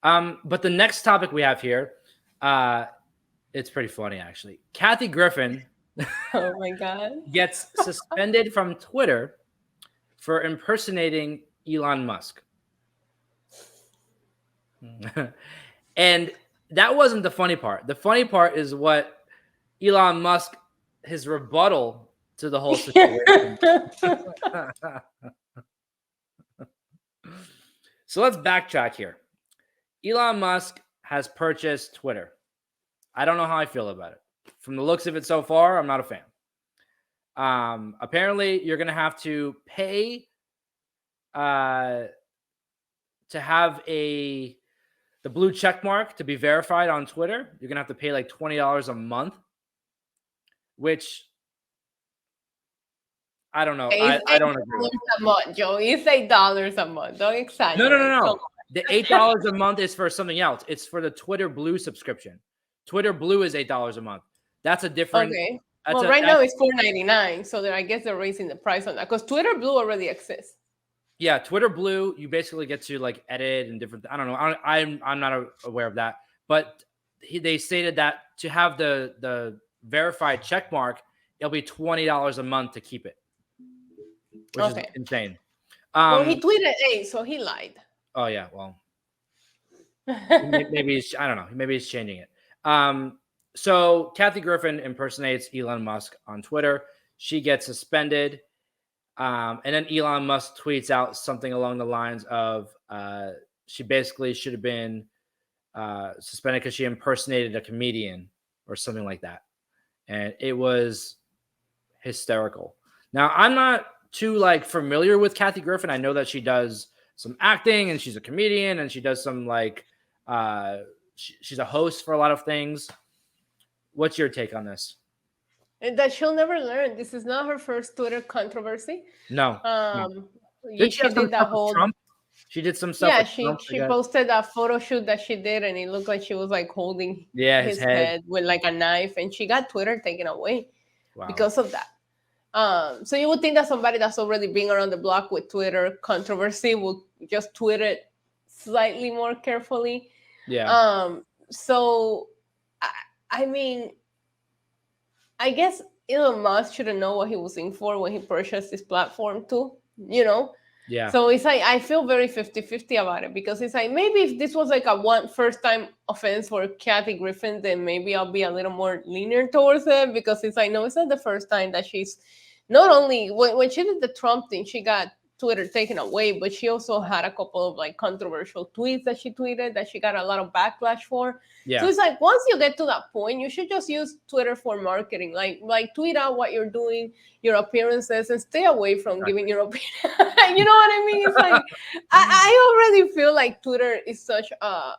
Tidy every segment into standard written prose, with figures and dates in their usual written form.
But the next topic we have here, it's pretty funny actually. Kathy Griffin Oh my God. gets suspended from Twitter for impersonating Elon Musk. And that wasn't the funny part. The funny part is what Elon Musk, his rebuttal to the whole situation. So let's backtrack here. Elon Musk has purchased Twitter. I don't know how I feel about it. From the looks of it so far, I'm not a fan. Apparently, you're going to have to pay to have the blue check mark to be verified on Twitter. You're going to have to pay like $20 a month, which I don't know. It's I don't agree with. $8 a month, Joe. It's $8 a month. Don't exaggerate. No. The $8 a month is for something else. It's for the Twitter Blue subscription. Twitter Blue is $8 a month. That's a different. Okay. Well, right now it's $4.99, so I guess they're raising the price on that because Twitter Blue already exists. Yeah, Twitter Blue, you basically get to like edit and different. I don't know. I'm not aware of that, but they stated that to have the verified check mark, it'll be $20 a month to keep it, which is insane. Well, he tweeted 8, so he lied. Oh yeah, well, maybe I don't know. Maybe he's changing it. So Kathy Griffin impersonates Elon Musk on Twitter. She gets suspended. And then Elon Musk tweets out something along the lines of she basically should have been suspended because she impersonated a comedian or something like that. And it was hysterical. Now, I'm not too familiar with Kathy Griffin. I know that she does some acting and she's a comedian and she does some she's a host for a lot of things. What's your take on this? That she'll never learn. This is not her first Twitter controversy. No. She did that whole Trump. She did some stuff. Yeah, she posted that photo shoot that she did, and it looked like she was holding his head with a knife, and she got Twitter taken away because of that. So you would think that somebody that's already been around the block with Twitter controversy would just tweet it slightly more carefully. Yeah. So I mean, I guess Elon Musk should have known what he was in for when he purchased this platform too, Yeah. So it's I feel very 50-50 about it because it's maybe if this was a first time offense for Kathy Griffin, then maybe I'll be a little more lenient towards it because no, it's not the first time that she's not only when she did the Trump thing, she got Twitter taken away, but she also had a couple of controversial tweets that she tweeted that she got a lot of backlash for. Yeah. So it's once you get to that point, you should just use Twitter for marketing. Like tweet out what you're doing, your appearances, and stay away from giving your opinion. You know what I mean? It's I already feel like Twitter is such a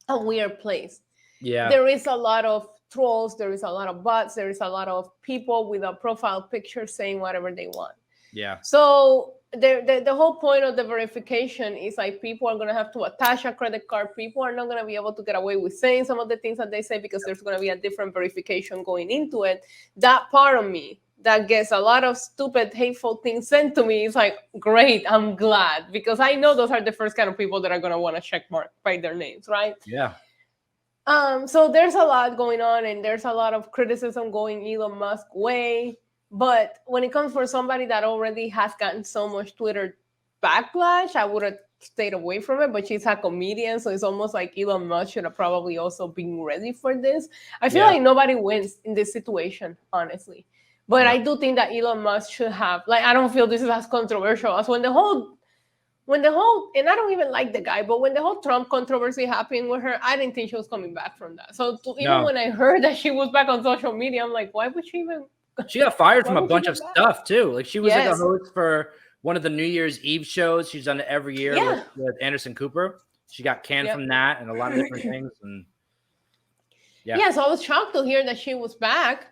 weird place. Yeah. There is a lot of trolls, there is a lot of bots, there is a lot of people with a profile picture saying whatever they want. Yeah. So the whole point of the verification is people are going to have to attach a credit card. People are not going to be able to get away with saying some of the things that they say because there's going to be a different verification going into it. That part of me that gets a lot of stupid, hateful things sent to me is great, I'm glad, because I know those are the first kind of people that are going to want to check mark by their names, right? Yeah. So there's a lot going on and there's a lot of criticism going Elon Musk way. But when it comes for somebody that already has gotten so much Twitter backlash, I would have stayed away from it. But she's a comedian, so it's almost like Elon Musk should have probably also been ready for this. I feel like nobody wins in this situation, honestly. But I do think that Elon Musk should have, I don't feel this is as controversial as when the whole, and I don't even like the guy, but when the whole Trump controversy happened with her, I didn't think she was coming back from that. So even when I heard that she was back on social media, I'm like, why would she even... She got fired from a bunch of stuff too. She was a host for one of the New Year's Eve shows. She's done it every year with Anderson Cooper. She got canned from that and a lot of different things. And so I was shocked to hear that she was back.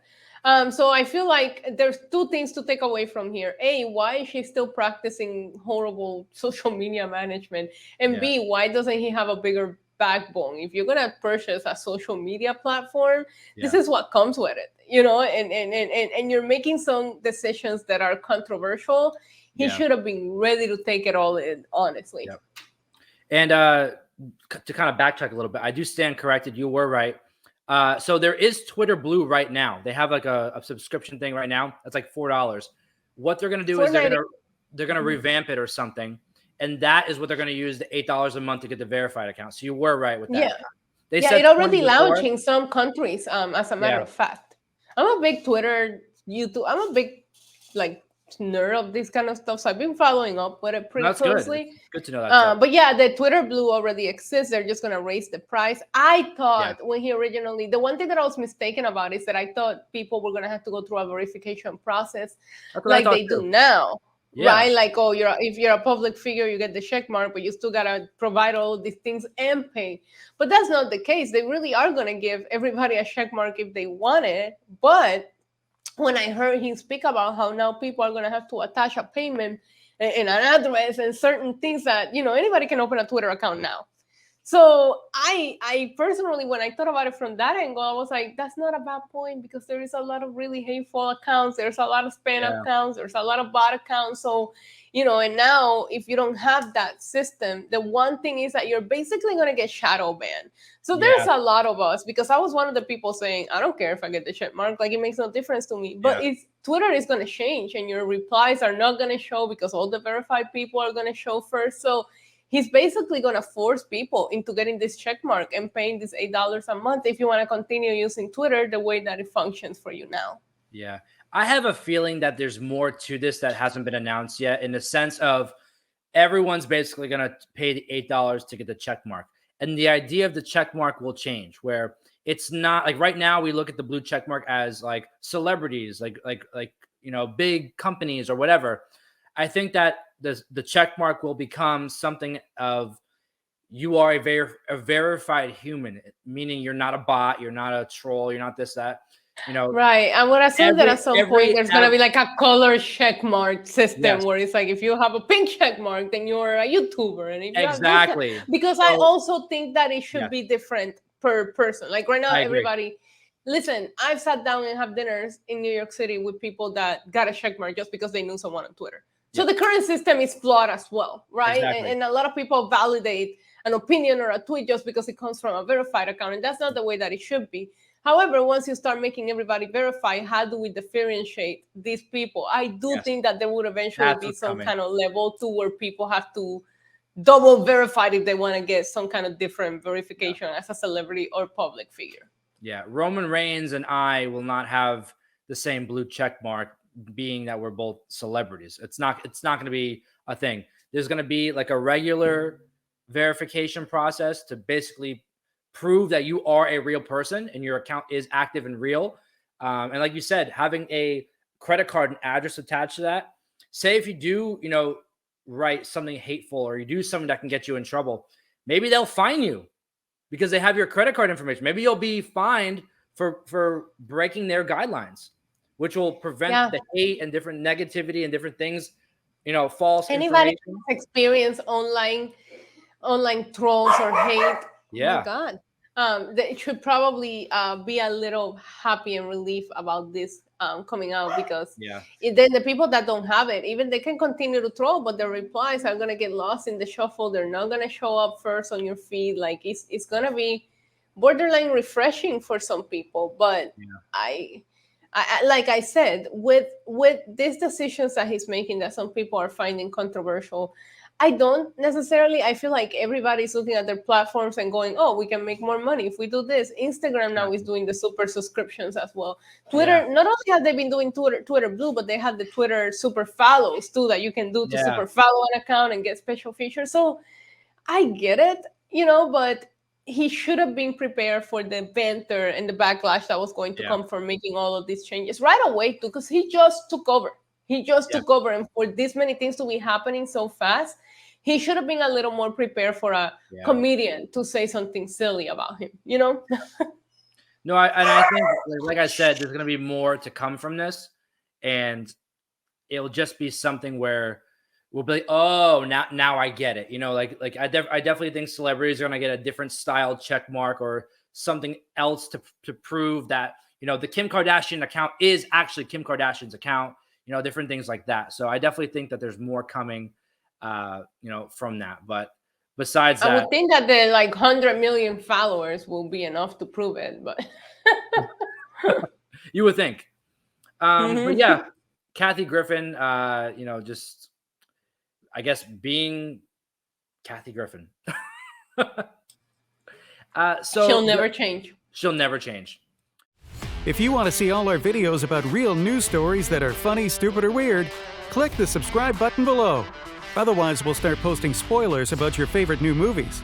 So I feel like there's two things to take away from here. A, why is she still practicing horrible social media management? And B, why doesn't he have a bigger backbone? If you're gonna purchase a social media platform, this is what comes with it, and you're making some decisions that are controversial. He should have been ready to take it all in, honestly. And to kind of backtrack a little bit, I do stand corrected. You were right. So there is Twitter Blue right now. They have like a subscription thing right now. That's like $4. What they're gonna do is they're gonna revamp it or something, and that is what they're gonna use the $8 a month to get the verified account. So you were right with that. Yeah. They Yeah, said it already 20 before. launched in some countries, as a matter of fact. I'm a big Twitter, YouTube. I'm a big like nerd of this kind of stuff. So I've been following up with it pretty That's good. closely. It's good to know that. But yeah, the Twitter Blue already exists. They're just gonna raise the price. I thought when he originally, the one thing that I was mistaken about is that I thought people were gonna have to go through a verification process like they do now. Yeah. Right, like, oh, if you're a public figure, you get the check mark, but you still gotta provide all of these things and pay. But that's not the case. They really are gonna give everybody a check mark if they want it. But when I heard him speak about how now people are gonna have to attach a payment and an address and certain things that anybody can open a Twitter account now. So I personally, when I thought about it from that angle, I was like, that's not a bad point, because there is a lot of really hateful accounts. There's a lot of spam accounts. There's a lot of bot accounts. So, and now if you don't have that system, the one thing is that you're basically going to get shadow banned. So there's a lot of us, because I was one of the people saying, I don't care if I get the check mark. Like, it makes no difference to me. But it's Twitter is going to change, and your replies are not going to show because all the verified people are going to show first. So he's basically going to force people into getting this check mark and paying this $8 a month if you want to continue using Twitter the way that it functions for you now. Yeah. I have a feeling that there's more to this that hasn't been announced yet, in the sense of everyone's basically going to pay the $8 to get the check mark. And the idea of the check mark will change, where it's not like right now we look at the blue check mark as like celebrities, like big companies or whatever. I think that the check mark will become something of, you are a verified human, meaning you're not a bot, you're not a troll, you're not this, that, Right. And what I assume that at some point there's going to be like a color check mark system where it's like, if you have a pink check mark, then you're a YouTuber. And if you exactly. have because I also think that it should be different per person. Like right now, everybody, listen, I've sat down and have dinners in New York City with people that got a check mark just because they knew someone on Twitter. So the current system is flawed as well, right? Exactly. And a lot of people validate an opinion or a tweet just because it comes from a verified account. And that's not the way that it should be. However, once you start making everybody verify, how do we differentiate these people? I do think that there would eventually be some kind of level to where people have to double verify if they want to get some kind of different verification as a celebrity or public figure. Yeah, Roman Reigns and I will not have the same blue check mark, being that we're both celebrities. It's not going to be a thing. There's going to be like a regular verification process to basically prove that you are a real person and your account is active and real. And like you said, having a credit card and address attached to that. Say if you do, write something hateful, or you do something that can get you in trouble, maybe they'll fine you because they have your credit card information. Maybe you'll be fined for breaking their guidelines, which will prevent the hate and different negativity and different things, false Anybody information. Experience online trolls or hate? Yeah. Oh my God. They should probably be a little happy and relief about this coming out, because then the people that don't have it, even they can continue to troll, but their replies are going to get lost in the shuffle. They're not going to show up first on your feed. Like it's going to be borderline refreshing for some people. But I like I said, with these decisions that he's making that some people are finding controversial, I feel like everybody's looking at their platforms and going, oh, we can make more money if we do this. Instagram now is doing the super subscriptions as well. Twitter, not only have they been doing Twitter Blue, but they have the Twitter super follows too, that you can do to super follow an account and get special features. So I get it, but he should have been prepared for the banter and the backlash that was going to come from making all of these changes right away too, because he just took over. Took over, and for this many things to be happening so fast, he should have been a little more prepared for a comedian to say something silly about him, No, I think, like I said, there's going to be more to come from this, and it'll just be something where we'll be like, oh, now I get it. Like I definitely think celebrities are going to get a different style check mark or something else to prove that, the Kim Kardashian account is actually Kim Kardashian's account, different things like that. So I definitely think that there's more coming, from that. But besides I that, would think that the like 100 million followers will be enough to prove it, but you would think. But Mhm. yeah, Kathy Griffin, just I guess being Kathy Griffin. She'll never change. She'll never change. If you want to see all our videos about real news stories that are funny, stupid, or weird, click the subscribe button below. Otherwise, we'll start posting spoilers about your favorite new movies.